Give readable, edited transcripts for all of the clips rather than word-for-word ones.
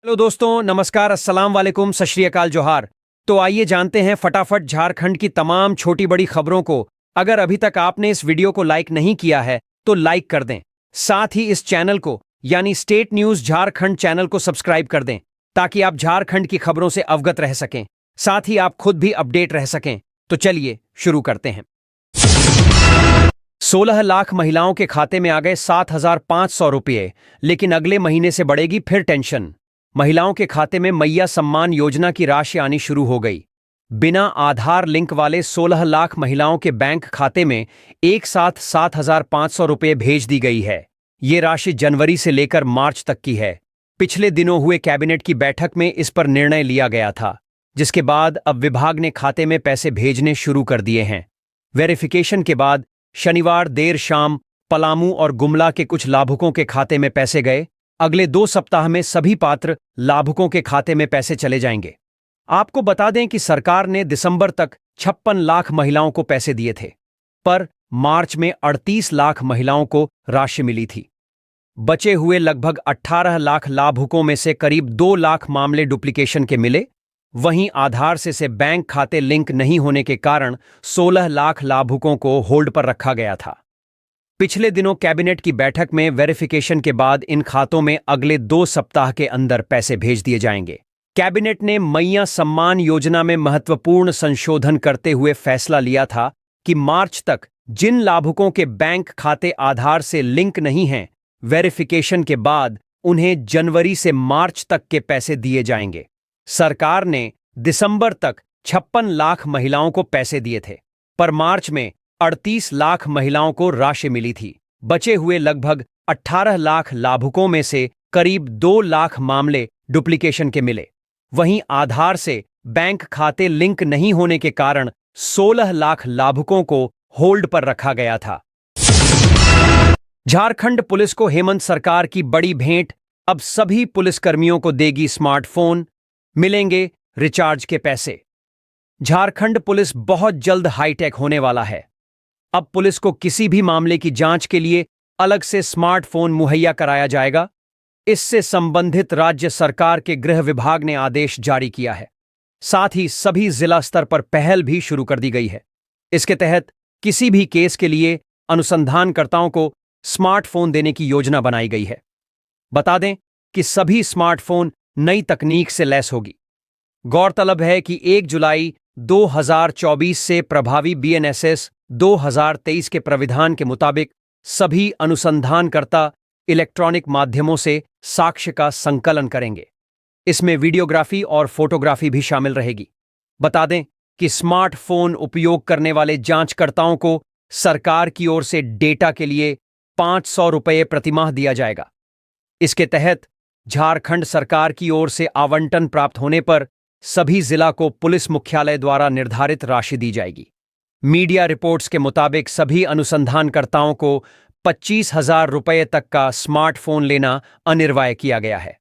Hello दोस्तों, नमस्कार, अस्सलाम वालेकुम, सत श्री अकाल, जोहार। तो आइए जानते हैं फटाफट झारखंड की तमाम छोटी बड़ी खबरों को। अगर अभी तक आपने इस वीडियो को लाइक नहीं किया है तो लाइक कर दें। साथ ही इस चैनल को यानी स्टेट न्यूज झारखंड चैनल को सब्सक्राइब कर दें ताकि आप झारखंड की खबरों से अवगत रह सकें, साथ ही आप खुद भी अपडेट रह सकें। तो चलिए शुरू करते हैं। 16 लाख महिलाओं के खाते में आ गए 7,500 रुपये, लेकिन अगले महीने से बढ़ेगी फिर टेंशन। महिलाओं के खाते में मैया सम्मान योजना की राशि आनी शुरू हो गई। बिना आधार लिंक वाले 16 लाख महिलाओं के बैंक खाते में एक साथ 7,500 रुपये भेज दी गई है। ये राशि जनवरी से लेकर मार्च तक की है। पिछले दिनों हुए कैबिनेट की बैठक में इस पर निर्णय लिया गया था, जिसके बाद अब विभाग ने खाते में पैसे भेजने शुरू कर दिए हैं। वेरिफिकेशन के बाद शनिवार देर शाम पलामू और गुमला के कुछ लाभुकों के खाते में पैसे गए। अगले 2 सप्ताह में सभी पात्र लाभुकों के खाते में पैसे चले जाएंगे। आपको बता दें कि सरकार ने दिसंबर तक 56 लाख महिलाओं को पैसे दिए थे, पर मार्च में 38 लाख महिलाओं को राशि मिली थी। बचे हुए लगभग 18 लाख लाभुकों में से करीब 2 लाख मामले डुप्लीकेशन के मिले। वहीं आधार से बैंक खाते लिंक नहीं होने के कारण 16 लाख लाभुकों को होल्ड पर रखा गया था। पिछले दिनों कैबिनेट की बैठक में वेरिफिकेशन के बाद इन खातों में अगले 2 सप्ताह के अंदर पैसे भेज दिए जाएंगे। कैबिनेट ने मैया सम्मान योजना में महत्वपूर्ण संशोधन करते हुए फैसला लिया था कि मार्च तक जिन लाभुकों के बैंक खाते आधार से लिंक नहीं हैं, वेरिफिकेशन के बाद उन्हें जनवरी से मार्च तक के पैसे दिए जाएंगे। सरकार ने दिसंबर तक 56 लाख महिलाओं को पैसे दिए थे, पर मार्च में 38 लाख महिलाओं को राशि मिली थी। बचे हुए लगभग 18 लाख लाभुकों में से करीब 2 लाख मामले डुप्लीकेशन के मिले। वहीं आधार से बैंक खाते लिंक नहीं होने के कारण 16 लाख लाभुकों को होल्ड पर रखा गया था। झारखंड पुलिस को हेमंत सरकार की बड़ी भेंट। अब सभी पुलिसकर्मियों को देगी स्मार्टफोन, मिलेंगे रिचार्ज के पैसे। झारखंड पुलिस बहुत जल्द हाईटेक होने वाला है। अब पुलिस को किसी भी मामले की जांच के लिए अलग से स्मार्टफोन मुहैया कराया जाएगा। इससे संबंधित राज्य सरकार के गृह विभाग ने आदेश जारी किया है। साथ ही सभी जिला स्तर पर पहल भी शुरू कर दी गई है। इसके तहत किसी भी केस के लिए अनुसंधानकर्ताओं को स्मार्टफोन देने की योजना बनाई गई है। बता दें कि सभी स्मार्टफोन नई तकनीक से लैस होगी। गौरतलब है कि 1 जुलाई 2024 से प्रभावी बीएनएसएस 2023 के प्राविधान के मुताबिक सभी अनुसंधानकर्ता इलेक्ट्रॉनिक माध्यमों से साक्ष्य का संकलन करेंगे। इसमें वीडियोग्राफी और फोटोग्राफी भी शामिल रहेगी। बता दें कि स्मार्टफोन उपयोग करने वाले जांचकर्ताओं को सरकार की ओर से डेटा के लिए 500 रुपये प्रतिमाह दिया जाएगा। इसके तहत झारखंड सरकार की ओर से आवंटन प्राप्त होने पर सभी जिला को पुलिस मुख्यालय द्वारा निर्धारित राशि दी जाएगी। मीडिया रिपोर्ट्स के मुताबिक सभी अनुसंधानकर्ताओं को 25,000 रुपये तक का स्मार्टफोन लेना अनिवार्य किया गया है।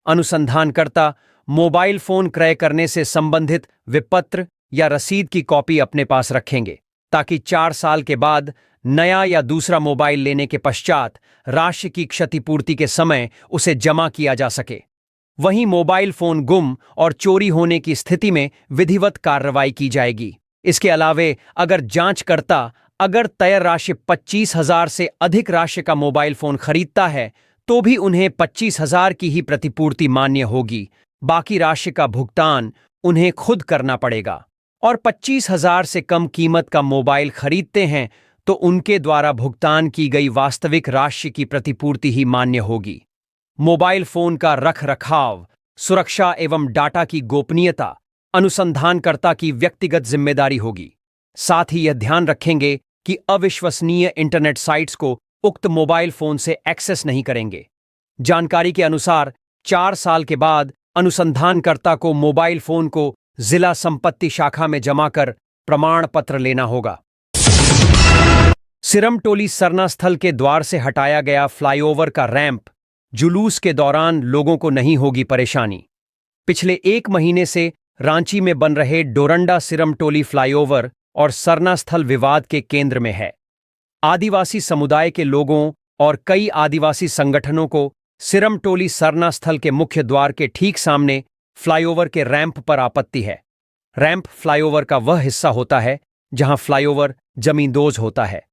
अनुसंधानकर्ता मोबाइल फोन क्रय करने से संबंधित विपत्र या रसीद की कॉपी अपने पास रखेंगे, ताकि 4 साल के बाद नया या दूसरा मोबाइल लेने के पश्चात राशि की क्षतिपूर्ति के समय उसे जमा किया जा सके। वहीं मोबाइल फोन गुम और चोरी होने की स्थिति में विधिवत कार्रवाई की जाएगी। इसके अलावे अगर जांचकर्ता तय राशि 25,000 से अधिक राशि का मोबाइल फोन खरीदता है तो भी उन्हें 25,000 की ही प्रतिपूर्ति मान्य होगी। बाकी राशि का भुगतान उन्हें खुद करना पड़ेगा। और 25,000 से कम कीमत का मोबाइल खरीदते हैं तो उनके द्वारा भुगतान की गई वास्तविक राशि की प्रतिपूर्ति ही मान्य होगी। मोबाइल फोन का रख रखाव, सुरक्षा एवं डाटा की गोपनीयता अनुसंधानकर्ता की व्यक्तिगत जिम्मेदारी होगी। साथ ही यह ध्यान रखेंगे कि अविश्वसनीय इंटरनेट साइट्स को उक्त मोबाइल फोन से एक्सेस नहीं करेंगे। जानकारी के अनुसार 4 साल के बाद अनुसंधानकर्ता को मोबाइल फोन को जिला संपत्ति शाखा में जमा कर प्रमाण पत्र लेना होगा। सिरमटोली सरना स्थल के द्वार से हटाया गया फ्लाईओवर का रैंप। जुलूस के दौरान लोगों को नहीं होगी परेशानी। पिछले 1 महीने से रांची में बन रहे डोरंडा सिरमटोली फ्लाईओवर और सरना स्थल विवाद के केंद्र में है। आदिवासी समुदाय के लोगों और कई आदिवासी संगठनों को सिरमटोली सरना स्थल के मुख्य द्वार के ठीक सामने फ्लाईओवर के रैंप पर आपत्ति है। रैंप फ्लाईओवर का वह हिस्सा होता है जहां फ्लाईओवर जमींदोज होता है।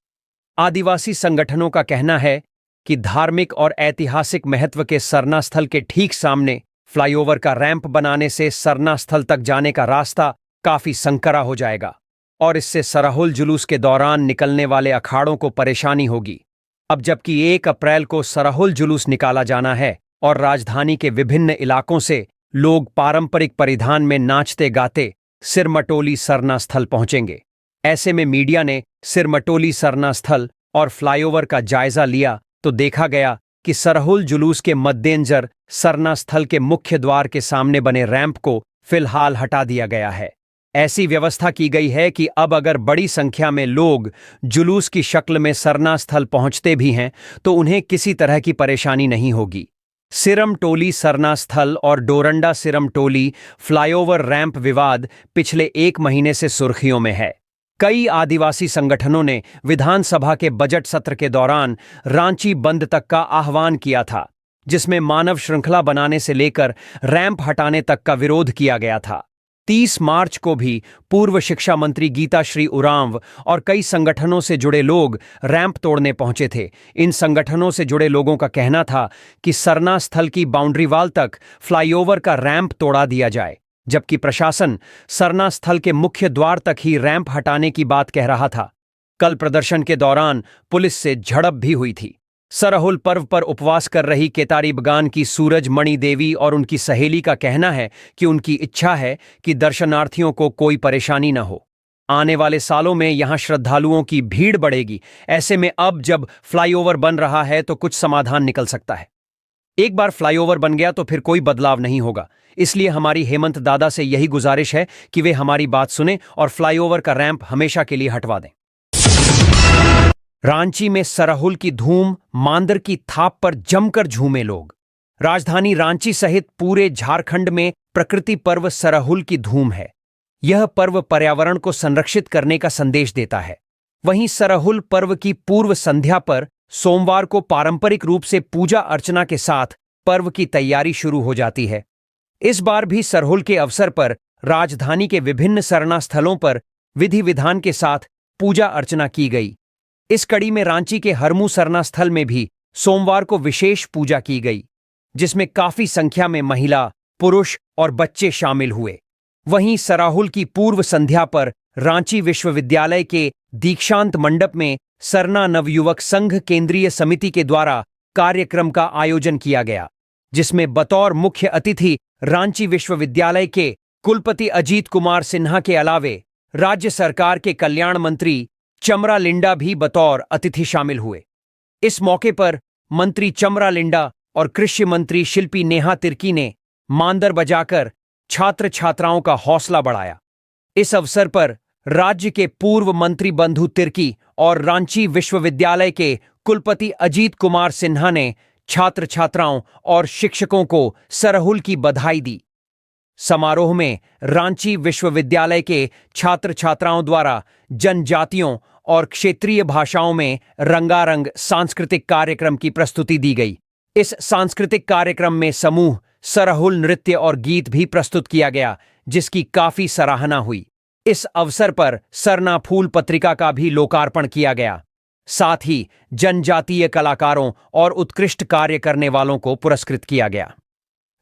आदिवासी संगठनों का कहना है कि धार्मिक और ऐतिहासिक महत्व के सरना स्थल के ठीक सामने फ्लाईओवर का रैंप बनाने से सरना स्थल तक जाने का रास्ता काफी संकरा हो जाएगा और इससे सरहुल जुलूस के दौरान निकलने वाले अखाड़ों को परेशानी होगी। अब जबकि 1 अप्रैल को सरहुल जुलूस निकाला जाना है और राजधानी के विभिन्न इलाकों से लोग पारंपरिक परिधान में नाचते गाते सिरमटोली सरना स्थल पहुंचेंगे। ऐसे में मीडिया ने सिरमटोली सरना स्थल और फ्लाईओवर का जायजा लिया तो देखा गया कि सरहुल जुलूस के मद्देनजर सरना स्थल के मुख्य द्वार के सामने बने रैंप को फिलहाल हटा दिया गया है। ऐसी व्यवस्था की गई है कि अब अगर बड़ी संख्या में लोग जुलूस की शक्ल में सरना स्थल पहुंचते भी हैं तो उन्हें किसी तरह की परेशानी नहीं होगी। सिरमटोली सरना स्थल और डोरंडा सिरमटोली फ्लाईओवर रैंप विवाद पिछले 1 महीने से सुर्खियों में है। कई आदिवासी संगठनों ने विधानसभा के बजट सत्र के दौरान रांची बंद तक का आह्वान किया था, जिसमें मानव श्रृंखला बनाने से लेकर रैंप हटाने तक का विरोध किया गया था। 30 मार्च को भी पूर्व शिक्षा मंत्री गीताश्री उरांव और कई संगठनों से जुड़े लोग रैंप तोड़ने पहुंचे थे। इन संगठनों से जुड़े लोगों का कहना था कि सरना स्थल की बाउंड्री वाल तक फ्लाईओवर का रैंप तोड़ा दिया जाए, जबकि प्रशासन सरना स्थल के मुख्य द्वार तक ही रैंप हटाने की बात कह रहा था। कल प्रदर्शन के दौरान पुलिस से झड़प भी हुई थी। सरहुल पर्व पर उपवास कर रही केतारी बगान की सूरज मणि देवी और उनकी सहेली का कहना है कि उनकी इच्छा है कि दर्शनार्थियों को कोई परेशानी न हो। आने वाले सालों में यहां श्रद्धालुओं की भीड़ बढ़ेगी। ऐसे में अब जब फ्लाईओवर बन रहा है तो कुछ समाधान निकल सकता है। एक बार फ्लाईओवर बन गया तो फिर कोई बदलाव नहीं होगा। इसलिए हमारी हेमंत दादा से यही गुजारिश है कि वे हमारी बात सुने और फ्लाईओवर का रैंप हमेशा के लिए हटवा दें। रांची में सरहुल की धूम, मांदर की थाप पर जमकर झूमे लोग। राजधानी रांची सहित पूरे झारखंड में प्रकृति पर्व सरहुल की धूम है। यह पर्व पर्यावरण को संरक्षित करने का संदेश देता है। वहीं सरहुल पर्व की पूर्व संध्या पर सोमवार को पारंपरिक रूप से पूजा अर्चना के साथ पर्व की तैयारी शुरू हो जाती है। इस बार भी सरहुल के अवसर पर राजधानी के विभिन्न सरना स्थलों पर विधि विधान के साथ पूजा अर्चना की गई। इस कड़ी में रांची के हरमू सरना स्थल में भी सोमवार को विशेष पूजा की गई, जिसमें काफी संख्या में महिला, पुरुष और बच्चे शामिल हुए। वहीं सरहुल की पूर्व संध्या पर रांची विश्वविद्यालय के दीक्षांत मंडप में सरना नवयुवक संघ केंद्रीय समिति के द्वारा कार्यक्रम का आयोजन किया गया, जिसमें बतौर मुख्य अतिथि रांची विश्वविद्यालय के कुलपति अजीत कुमार सिन्हा के अलावे राज्य सरकार के कल्याण मंत्री चमरा लिंडा भी बतौर अतिथि शामिल हुए। इस मौके पर मंत्री चमरा लिंडा और कृषि मंत्री शिल्पी नेहा तिर्की ने मांदर बजाकर छात्र छात्राओं का हौसला बढ़ाया। इस अवसर पर राज्य के पूर्व मंत्री बंधु तिर्की और रांची विश्वविद्यालय के कुलपति अजीत कुमार सिन्हा ने छात्र छात्राओं और शिक्षकों को सरहुल की बधाई दी। समारोह में रांची विश्वविद्यालय के छात्र छात्राओं द्वारा जनजातियों और क्षेत्रीय भाषाओं में रंगारंग सांस्कृतिक कार्यक्रम की प्रस्तुति दी गई। इस सांस्कृतिक कार्यक्रम में समूह सरहुल नृत्य और गीत भी प्रस्तुत किया गया, जिसकी काफी सराहना हुई। इस अवसर पर सरना फूल पत्रिका का भी लोकार्पण किया गया। साथ ही जनजातीय कलाकारों और उत्कृष्ट कार्य करने वालों को पुरस्कृत किया गया।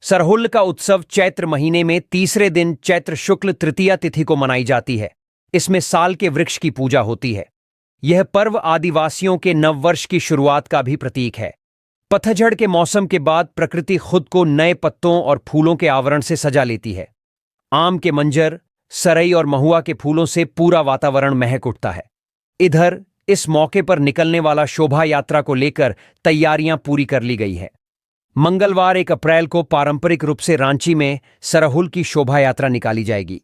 सरहुल का उत्सव चैत्र महीने में तीसरे दिन चैत्र शुक्ल तृतीया तिथि को मनाई जाती है। इसमें साल के वृक्ष की पूजा होती है। यह पर्व आदिवासियों के नववर्ष की शुरुआत का भी प्रतीक है। पतझड़ के मौसम के बाद प्रकृति खुद को नए पत्तों और फूलों के आवरण से सजा लेती है। आम के मंजर, सरई और महुआ के फूलों से पूरा वातावरण महक उठता है। इधर इस मौके पर निकलने वाला शोभा यात्रा को लेकर तैयारियां पूरी कर ली गई है। मंगलवार 1 अप्रैल को पारंपरिक रूप से रांची में सरहुल की शोभा यात्रा निकाली जाएगी।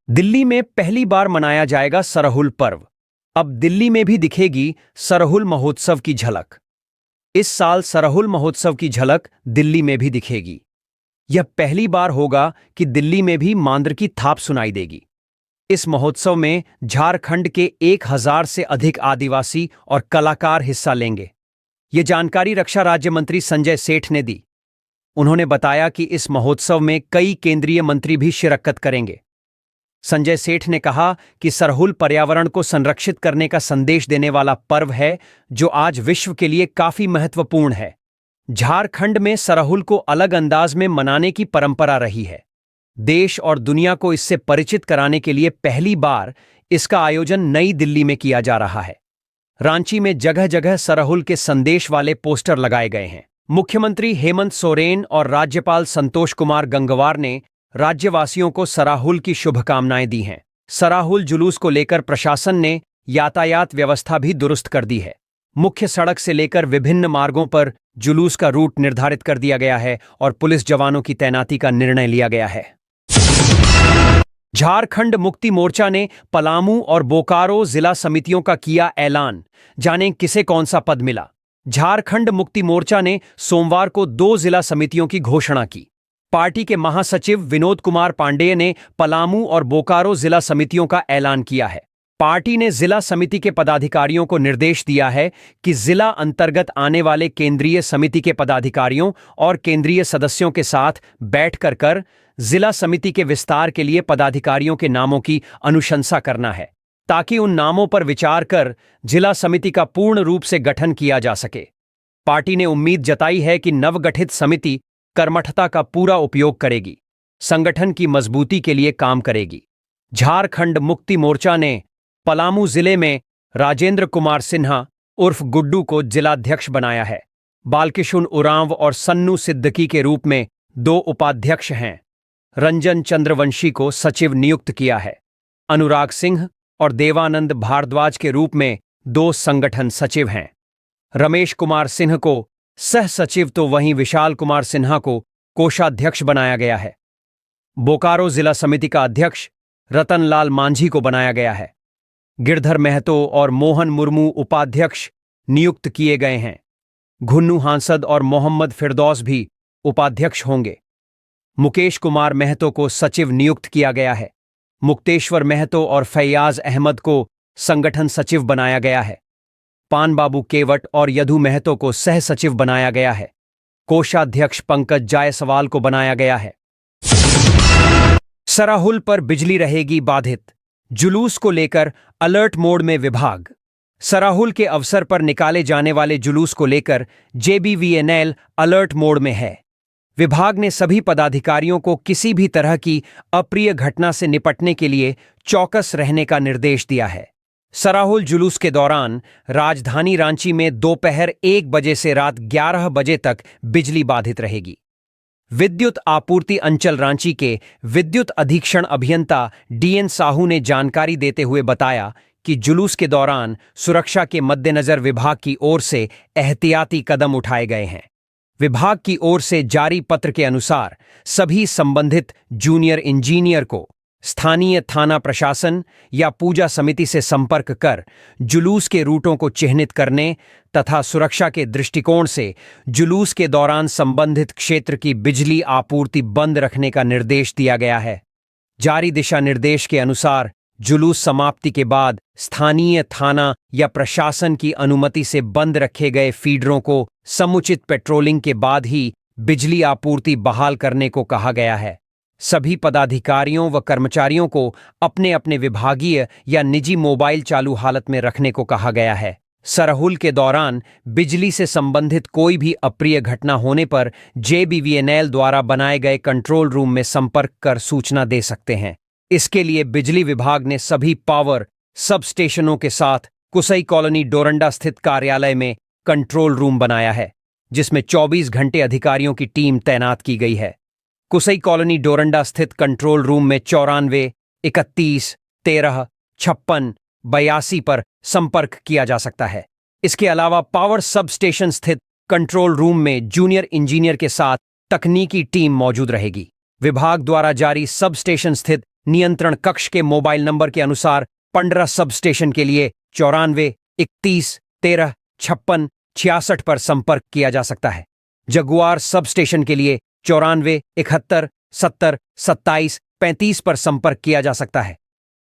दिल्ली में पहली बार मनाया जाएगा सरहुल पर्व। अब दिल्ली में भी दिखेगी सरहुल महोत्सव की झलक। इस साल सरहुल महोत्सव की झलक दिल्ली में भी दिखेगी। यह पहली बार होगा कि दिल्ली में भी मांदर की थाप सुनाई देगी। इस महोत्सव में झारखंड के 1000 से अधिक आदिवासी और कलाकार हिस्सा लेंगे। ये जानकारी रक्षा राज्य मंत्री संजय सेठ ने दी। उन्होंने बताया कि इस महोत्सव में कई केंद्रीय मंत्री भी शिरकत करेंगे। संजय सेठ ने कहा कि सरहुल पर्यावरण को संरक्षित करने का संदेश देने वाला पर्व है जो आज विश्व के लिए काफी महत्वपूर्ण है। झारखंड में सरहुल को अलग अंदाज में मनाने की परंपरा रही है। देश और दुनिया को इससे परिचित कराने के लिए पहली बार इसका आयोजन नई दिल्ली में किया जा रहा है। रांची में जगह जगह सरहुल के संदेश वाले पोस्टर लगाए गए हैं। मुख्यमंत्री हेमंत सोरेन और राज्यपाल संतोष कुमार गंगवार ने राज्यवासियों को सराहुल की शुभकामनाएं दी हैं। सराहुल जुलूस को लेकर प्रशासन ने यातायात व्यवस्था भी दुरुस्त कर दी है। मुख्य सड़क से लेकर विभिन्न मार्गों पर जुलूस का रूट निर्धारित कर दिया गया है और पुलिस जवानों की तैनाती का निर्णय लिया गया है। झारखंड मुक्ति मोर्चा ने पलामू और बोकारो जिला समितियों का किया ऐलान। जानें किसे कौन सा पद मिला। झारखंड मुक्ति मोर्चा ने सोमवार को 2 जिला समितियों की घोषणा की। पार्टी के महासचिव विनोद कुमार पांडेय ने पलामू और बोकारो जिला समितियों का ऐलान किया है। पार्टी ने जिला समिति के पदाधिकारियों को निर्देश दिया है कि जिला अंतर्गत आने वाले केंद्रीय समिति के पदाधिकारियों और केंद्रीय सदस्यों के साथ बैठकर कर जिला समिति के विस्तार के लिए पदाधिकारियों के नामों की अनुशंसा करना है, ताकि उन नामों पर विचार कर जिला समिति का पूर्ण रूप से गठन किया जा सके। पार्टी ने उम्मीद जताई है कि नवगठित समिति कर्मठता का पूरा उपयोग करेगी, संगठन की मजबूती के लिए काम करेगी। झारखंड मुक्ति मोर्चा ने पलामू जिले में राजेंद्र कुमार सिन्हा उर्फ गुड्डू को जिलाध्यक्ष बनाया है। बालकिशुन उरांव और सन्नू सिद्दीकी के रूप में 2 उपाध्यक्ष हैं। रंजन चंद्रवंशी को सचिव नियुक्त किया है। अनुराग सिंह और देवानंद भारद्वाज के रूप में 2 संगठन सचिव हैं। रमेश कुमार सिंह को सह सचिव तो वहीं विशाल कुमार सिन्हा को कोषाध्यक्ष बनाया गया है। बोकारो जिला समिति का अध्यक्ष रतनलाल मांझी को बनाया गया है। गिरधर महतो और मोहन मुर्मू उपाध्यक्ष नियुक्त किए गए हैं। घुन्नू हांसद और मोहम्मद फिरदौस भी उपाध्यक्ष होंगे। मुकेश कुमार महतो को सचिव नियुक्त किया गया है। मुक्तेश्वर महतो और फैयाज अहमद को संगठन सचिव बनाया गया है। पान बाबू केवट और यदु महतो को सह सचिव बनाया गया है। कोषाध्यक्ष पंकज जायसवाल को बनाया गया है। सराहुल पर बिजली रहेगी बाधित, जुलूस को लेकर अलर्ट मोड में विभाग। सराहुल के अवसर पर निकाले जाने वाले जुलूस को लेकर जेबीवीएनएल अलर्ट मोड में है। विभाग ने सभी पदाधिकारियों को किसी भी तरह की अप्रिय घटना से निपटने के लिए चौकस रहने का निर्देश दिया है। सराहुल जुलूस के दौरान राजधानी रांची में दोपहर 1 बजे से रात 11 बजे तक बिजली बाधित रहेगी। विद्युत आपूर्ति अंचल रांची के विद्युत अधीक्षण अभियंता डीएन साहू ने जानकारी देते हुए बताया कि जुलूस के दौरान सुरक्षा के मद्देनजर विभाग की ओर से एहतियाती कदम उठाए गए हैं। विभाग की ओर से जारी पत्र के अनुसार सभी संबंधित जूनियर इंजीनियर को स्थानीय थाना प्रशासन या पूजा समिति से संपर्क कर जुलूस के रूटों को चिह्नित करने तथा सुरक्षा के दृष्टिकोण से जुलूस के दौरान संबंधित क्षेत्र की बिजली आपूर्ति बंद रखने का निर्देश दिया गया है। जारी दिशा निर्देश के अनुसार जुलूस समाप्ति के बाद स्थानीय थाना या प्रशासन की अनुमति से बंद रखे गए फीडरों को समुचित पेट्रोलिंग के बाद ही बिजली आपूर्ति बहाल करने को कहा गया है। सभी पदाधिकारियों व कर्मचारियों को अपने अपने विभागीय या निजी मोबाइल चालू हालत में रखने को कहा गया है। सरहुल के दौरान बिजली से संबंधित कोई भी अप्रिय घटना होने पर जेबीवीएनएल द्वारा बनाए गए कंट्रोल रूम में संपर्क कर सूचना दे सकते हैं। इसके लिए बिजली विभाग ने सभी पावर सब स्टेशनों के साथ कुसई कॉलोनी डोरंडा स्थित कार्यालय में कंट्रोल रूम बनाया है, जिसमें 24 घंटे अधिकारियों की टीम तैनात की गई है। कुसई कॉलोनी डोरंडा स्थित कंट्रोल रूम में 94 31 13 56 82 पर संपर्क किया जा सकता है। इसके अलावा पावर सब स्टेशन स्थित कंट्रोल रूम में जूनियर इंजीनियर के साथ तकनीकी टीम मौजूद रहेगी। विभाग द्वारा जारी सब स्टेशन स्थित नियंत्रण कक्ष के मोबाइल नंबर के अनुसार 15 सब स्टेशन के लिए 94 31 13 56 66 पर संपर्क किया जा सकता है। जगुआर सब स्टेशन के लिए 94 71 70 27 35 पर संपर्क किया जा सकता है।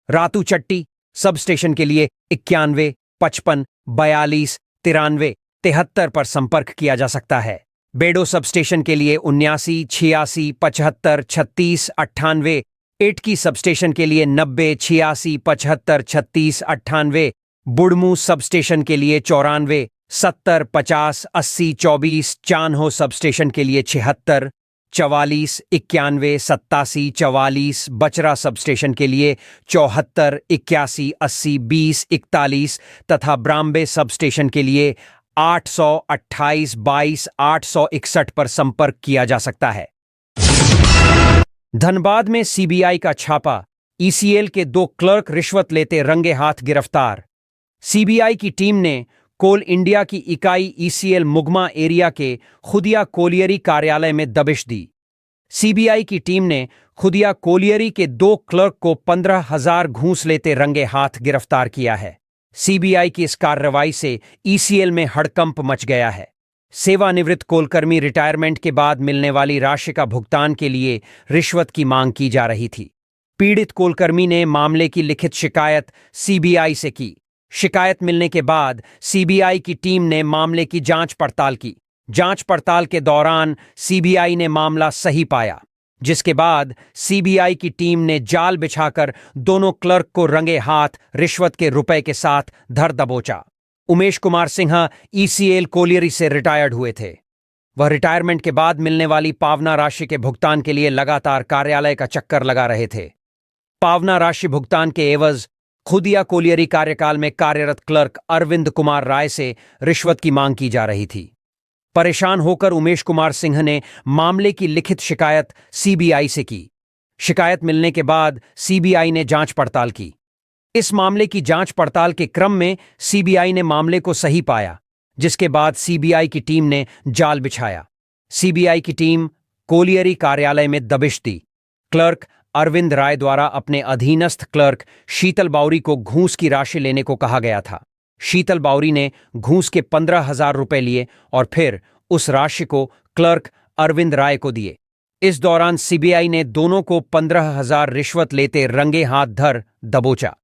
रातू चट्टी सब स्टेशन के लिए 91 55 42 93 73 पर संपर्क किया जा सकता है। बेडो सब स्टेशन के लिए 79 86 75 36 98, एटकी सब स्टेशन के लिए 90 86 75 36 98, बुड़मू सब स्टेशन के लिए 94 70 50 80 24, चान्हो सब स्टेशन के लिए 76 44 91 87 44, बचरा सब स्टेशन के लिए 74 81 80 20 41 तथा ब्राम्बे सब स्टेशन के लिए 828 22 861 पर संपर्क किया जा सकता है। धनबाद में सीबीआई का छापा, ईसीएल के 2 क्लर्क रिश्वत लेते रंगे हाथ गिरफ्तार। सीबीआई की टीम ने कोल इंडिया की इकाई ईसीएल मुगमा एरिया के खुदिया कोलियरी कार्यालय में दबिश दी। सीबीआई की टीम ने खुदिया कोलियरी के 2 क्लर्क को 15,000 घूस लेते रंगे हाथ गिरफ्तार किया है। सीबीआई की इस कार्रवाई से ईसीएल में हड़कंप मच गया है। सेवानिवृत्त कोलकर्मी रिटायरमेंट के बाद मिलने वाली राशि का भुगतान के लिए रिश्वत की मांग की जा रही थी। पीड़ित कोलकर्मी ने मामले की लिखित शिकायत सीबीआई से की। शिकायत मिलने के बाद सीबीआई की टीम ने मामले की जांच पड़ताल की। जांच पड़ताल के दौरान सीबीआई ने मामला सही पाया, जिसके बाद सीबीआई की टीम ने जाल बिछाकर दोनों क्लर्क को रंगे हाथ रिश्वत के रुपए के साथ धर दबोचा। उमेश कुमार सिन्हा ईसीएल कोलियरी से रिटायर्ड हुए थे। वह रिटायरमेंट के बाद मिलने वाली पावना राशि के भुगतान के लिए लगातार कार्यालय का चक्कर लगा रहे थे। पावना राशि भुगतान के एवज खुदिया कोलियरी कार्यकाल में कार्यरत क्लर्क अरविंद कुमार राय से रिश्वत की मांग की जा रही थी। परेशान होकर उमेश कुमार सिंह ने मामले की लिखित शिकायत सीबीआई से की। शिकायत मिलने के बाद सीबीआई ने जांच पड़ताल की। इस मामले की जांच पड़ताल के क्रम में सीबीआई ने मामले को सही पाया, जिसके बाद सीबीआई की टीम ने जाल बिछाया। सीबीआई की टीम कोलियरी कार्यालय में दबिश दी। क्लर्क अरविंद राय द्वारा अपने अधीनस्थ क्लर्क शीतल बाउरी को घूस की राशि लेने को कहा गया था। शीतल बाउरी ने घूस के 15,000 रुपए लिए और फिर उस राशि को क्लर्क अरविंद राय को दिए। इस दौरान सीबीआई ने दोनों को 15,000 रिश्वत लेते रंगे हाथ धर दबोचा।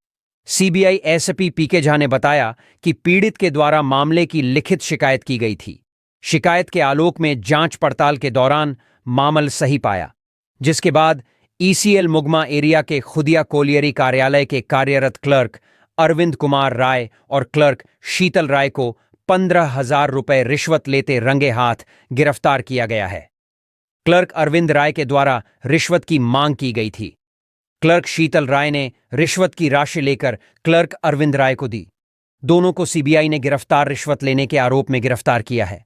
सीबीआई एसपी पीके झा ने बताया कि पीड़ित के द्वारा मामले की लिखित शिकायत की गई थी। शिकायत के आलोक में जांच पड़ताल के दौरान मामला सही पाया, जिसके बाद ईसीएल मुगमा एरिया के खुदिया कोलियरी कार्यालय के कार्यरत क्लर्क अरविंद कुमार राय और क्लर्क शीतल राय को 15,000 रुपए रिश्वत लेते रंगे हाथ गिरफ्तार किया गया है। क्लर्क अरविंद राय के द्वारा रिश्वत की मांग की गई थी। क्लर्क शीतल राय ने रिश्वत की राशि लेकर क्लर्क अरविंद राय को दी। दोनों को सीबीआई ने गिरफ्तार रिश्वत लेने के आरोप में गिरफ्तार किया है।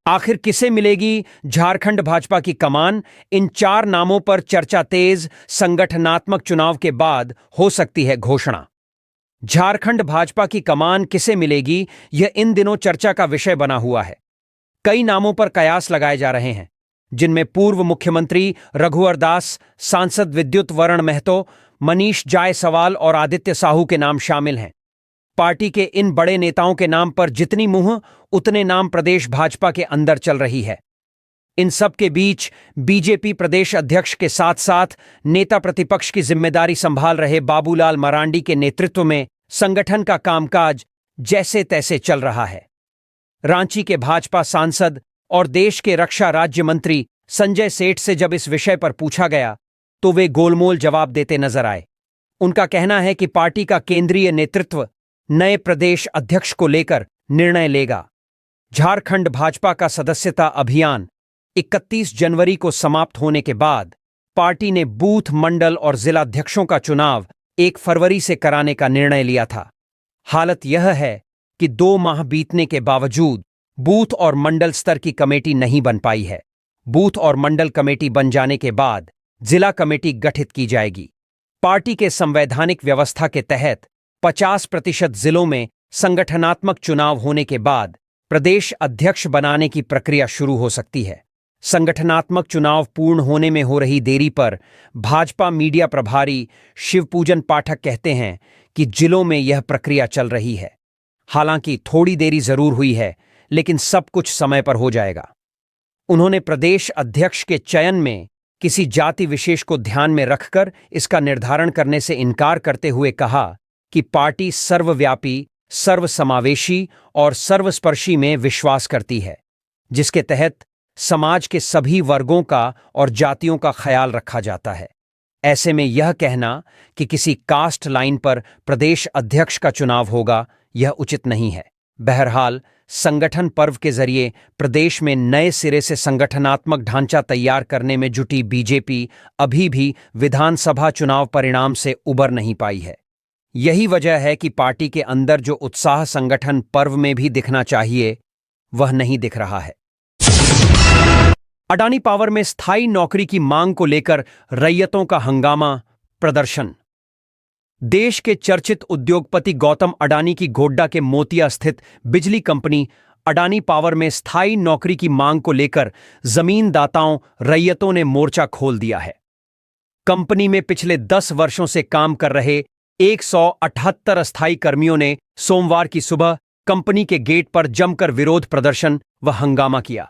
आखिर किसे मिलेगी झारखंड भाजपा की कमान? इन 4 नामों पर चर्चा तेज। संगठनात्मक चुनाव के बाद हो सकती है घोषणा। झारखंड भाजपा की कमान किसे मिलेगी, यह इन दिनों चर्चा का विषय बना हुआ है। कई नामों पर कयास लगाए जा रहे हैं, जिनमें पूर्व मुख्यमंत्री रघुवर दास, सांसद विद्युत वरण महतो, मनीष जायसवाल और आदित्य साहू के नाम शामिल हैं। पार्टी के इन बड़े नेताओं के नाम पर जितनी मुंह, उतने नाम प्रदेश भाजपा के अंदर चल रही है। इन सब के बीच बीजेपी प्रदेश अध्यक्ष के साथ साथ नेता प्रतिपक्ष की जिम्मेदारी संभाल रहे बाबूलाल मरांडी के नेतृत्व में संगठन का कामकाज जैसे तैसे चल रहा है। रांची के भाजपा सांसद और देश के रक्षा राज्य मंत्री संजय सेठ से जब इस विषय पर पूछा गया तो वे गोलमोल जवाब देते नजर आए। उनका कहना है कि पार्टी का केंद्रीय नेतृत्व नए प्रदेश अध्यक्ष को लेकर निर्णय लेगा। झारखंड भाजपा का सदस्यता अभियान 31 जनवरी को समाप्त होने के बाद पार्टी ने बूथ, मंडल और जिलाध्यक्षों का चुनाव 1 फरवरी से कराने का निर्णय लिया था। हालत यह है कि 2 माह बीतने के बावजूद बूथ और मंडल स्तर की कमेटी नहीं बन पाई है। बूथ और मंडल कमेटी बन जाने के बाद जिला कमेटी गठित की जाएगी। पार्टी के संवैधानिक व्यवस्था के तहत 50% जिलों में संगठनात्मक चुनाव होने के बाद प्रदेश अध्यक्ष बनाने की प्रक्रिया शुरू हो सकती है। संगठनात्मक चुनाव पूर्ण होने में हो रही देरी पर भाजपा मीडिया प्रभारी शिवपूजन पाठक कहते हैं कि जिलों में यह प्रक्रिया चल रही है। हालांकि थोड़ी देरी जरूर हुई है, लेकिन सब कुछ समय पर हो जाएगा। उन्होंने प्रदेश अध्यक्ष के चयन में किसी जाति विशेष को ध्यान में रखकर इसका निर्धारण करने से इनकार करते हुए कहा कि पार्टी सर्वव्यापी, सर्वसमावेशी और सर्वस्पर्शी में विश्वास करती है, जिसके तहत समाज के सभी वर्गों का और जातियों का ख्याल रखा जाता है। ऐसे में यह कहना कि किसी कास्ट लाइन पर प्रदेश अध्यक्ष का चुनाव होगा, यह उचित नहीं है। बहरहाल, संगठन पर्व के जरिए प्रदेश में नए सिरे से संगठनात्मक ढांचा तैयार करने में जुटी बीजेपी अभी भी विधानसभा चुनाव परिणाम से उबर नहीं पाई है। यही वजह है कि पार्टी के अंदर जो उत्साह संगठन पर्व में भी दिखना चाहिए, वह नहीं दिख रहा है। अडानी पावर में स्थायी नौकरी की मांग को लेकर रैयतों का हंगामा, प्रदर्शन। देश के चर्चित उद्योगपति गौतम अडानी की गोड्डा के मोतिया स्थित बिजली कंपनी अडानी पावर में स्थायी नौकरी की मांग को लेकर जमीनदाताओं, रैयतों ने मोर्चा खोल दिया है। कंपनी में पिछले 10 वर्षों से काम कर रहे 178 अस्थायी कर्मियों ने सोमवार की सुबह कंपनी के गेट पर जमकर विरोध प्रदर्शन व हंगामा किया।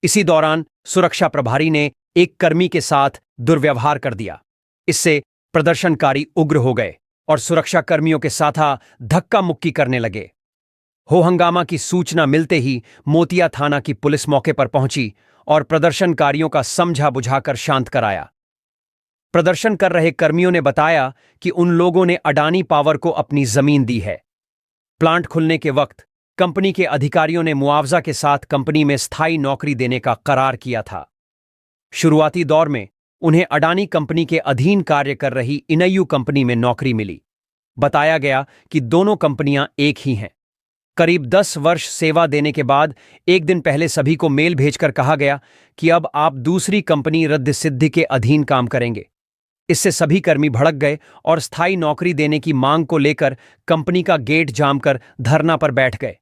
इसी दौरान सुरक्षा प्रभारी ने एक कर्मी के साथ दुर्व्यवहार कर दिया। इससे प्रदर्शनकारी उग्र हो गए और सुरक्षा कर्मियों के साथ धक्का मुक्की करने लगे। हो हंगामा की सूचना मिलते ही मोतिया थाना की पुलिस मौके पर पहुंची और प्रदर्शनकारियों का समझा बुझाकर शांत कराया। प्रदर्शन कर रहे कर्मियों ने बताया कि उन लोगों ने अडानी पावर को अपनी जमीन दी है। प्लांट खुलने के वक्त कंपनी के अधिकारियों ने मुआवजा के साथ कंपनी में स्थायी नौकरी देने का करार किया था। शुरुआती दौर में उन्हें अडानी कंपनी के अधीन कार्य कर रही इनयू कंपनी में नौकरी मिली। बताया गया कि दोनों कंपनियां एक ही हैं। करीब 10 वर्ष सेवा देने के बाद एक दिन पहले सभी को मेल भेजकर कहा गया कि अब आप दूसरी कंपनी रद्द सिद्धि के अधीन काम करेंगे। इससे सभी कर्मी भड़क गए और स्थायी नौकरी देने की मांग को लेकर कंपनी का गेट जाम कर धरना पर बैठ गए।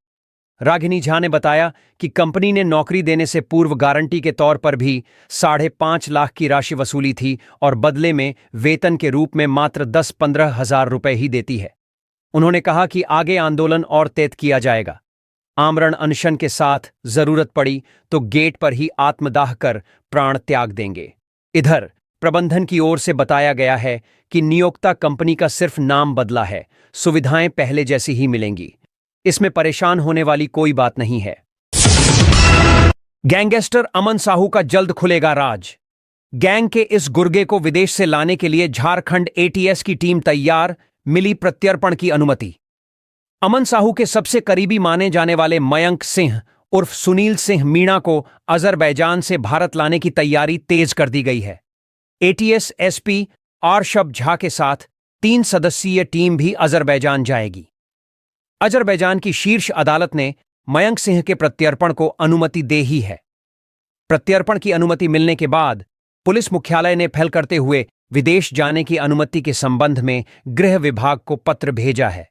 रागिनी झा ने बताया कि कंपनी ने नौकरी देने से पूर्व गारंटी के तौर पर भी 5.5 लाख की राशि वसूली थी और बदले में वेतन के रूप में मात्र 10-15 हजार रुपए ही देती है। उन्होंने कहा कि आगे आंदोलन और तेज किया जाएगा। आमरण अनशन के साथ जरूरत पड़ी तो गेट पर ही आत्मदाह कर प्राण त्याग देंगे। इधर प्रबंधन की ओर से बताया गया है कि नियोक्ता कंपनी का सिर्फ नाम बदला है, सुविधाएं पहले जैसी ही मिलेंगी। इसमें परेशान होने वाली कोई बात नहीं है। गैंगस्टर अमन साहू का जल्द खुलेगा राज। गैंग के इस गुर्गे को विदेश से लाने के लिए झारखंड एटीएस की टीम तैयार, मिली प्रत्यर्पण की अनुमति। अमन साहू के सबसे करीबी माने जाने वाले मयंक सिंह उर्फ सुनील सिंह मीणा को अजरबैजान से भारत लाने की तैयारी तेज कर दी गई है। एटीएस एसपी आरशब झा के साथ 3 सदस्यीय टीम भी अजरबैजान जाएगी। अजरबैजान की शीर्ष अदालत ने मयंक सिंह के प्रत्यर्पण को अनुमति दे ही है। प्रत्यर्पण की अनुमति मिलने के बाद पुलिस मुख्यालय ने पहल करते हुए विदेश जाने की अनुमति के संबंध में गृह विभाग को पत्र भेजा है।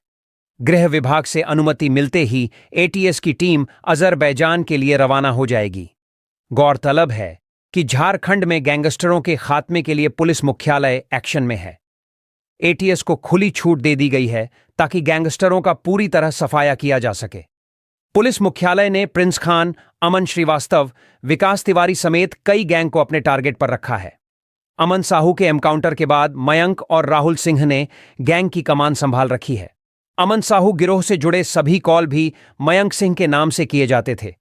गृह विभाग से अनुमति मिलते ही एटीएस की टीम अजरबैजान के लिए रवाना हो जाएगी। गौरतलब है कि झारखंड में गैंगस्टरों के खात्मे के लिए पुलिस मुख्यालय एक्शन में है। एटीएस को खुली छूट दे दी गई है ताकि गैंगस्टरों का पूरी तरह सफाया किया जा सके। पुलिस मुख्यालय ने प्रिंस खान, अमन श्रीवास्तव, विकास तिवारी समेत कई गैंग को अपने टारगेट पर रखा है। अमन साहू के एनकाउंटर के बाद मयंक और राहुल सिंह ने गैंग की कमान संभाल रखी है। अमन साहू गिरोह से जुड़े सभी कॉल भी मयंक सिंह के नाम से किए जाते थे।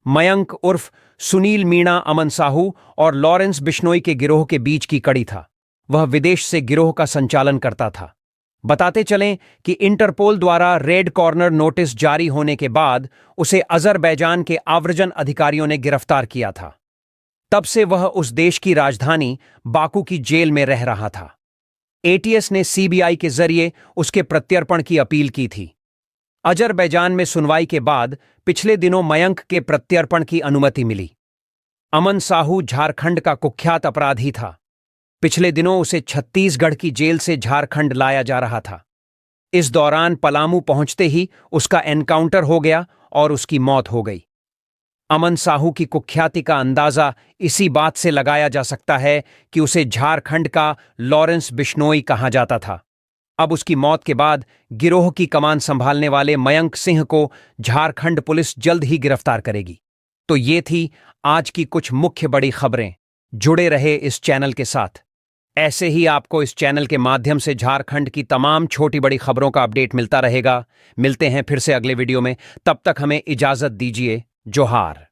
मयंक उर्फ सुनील मीणा अमन साहू और लॉरेंस बिश्नोई के गिरोह के बीच की कड़ी था। वह विदेश से गिरोह का संचालन करता था। बताते चलें कि इंटरपोल द्वारा रेड कॉर्नर नोटिस जारी होने के बाद उसे अजरबैजान के आव्रजन अधिकारियों ने गिरफ्तार किया था। तब से वह उस देश की राजधानी बाकू की जेल में रह रहा था। एटीएस ने सीबीआई के जरिए उसके प्रत्यर्पण की अपील की थी। अजरबैजान में सुनवाई के बाद पिछले दिनों मयंक के प्रत्यर्पण की अनुमति मिली। अमन साहू झारखंड का कुख्यात अपराधी था। पिछले दिनों उसे छत्तीसगढ़ की जेल से झारखंड लाया जा रहा था। इस दौरान पलामू पहुंचते ही उसका एनकाउंटर हो गया और उसकी मौत हो गई। अमन साहू की कुख्याति का अंदाजा इसी बात से लगाया जा सकता है कि उसे झारखंड का लॉरेंस बिश्नोई कहा जाता था। अब उसकी मौत के बाद गिरोह की कमान संभालने वाले मयंक सिंह को झारखंड पुलिस जल्द ही गिरफ्तार करेगी। तो ये थी आज की कुछ मुख्य बड़ी खबरें। जुड़े रहे इस चैनल के साथ। ऐसे ही आपको इस चैनल के माध्यम से झारखंड की तमाम छोटी बड़ी खबरों का अपडेट मिलता रहेगा। मिलते हैं फिर से अगले वीडियो में, तब तक हमें इजाजत दीजिए। जोहार।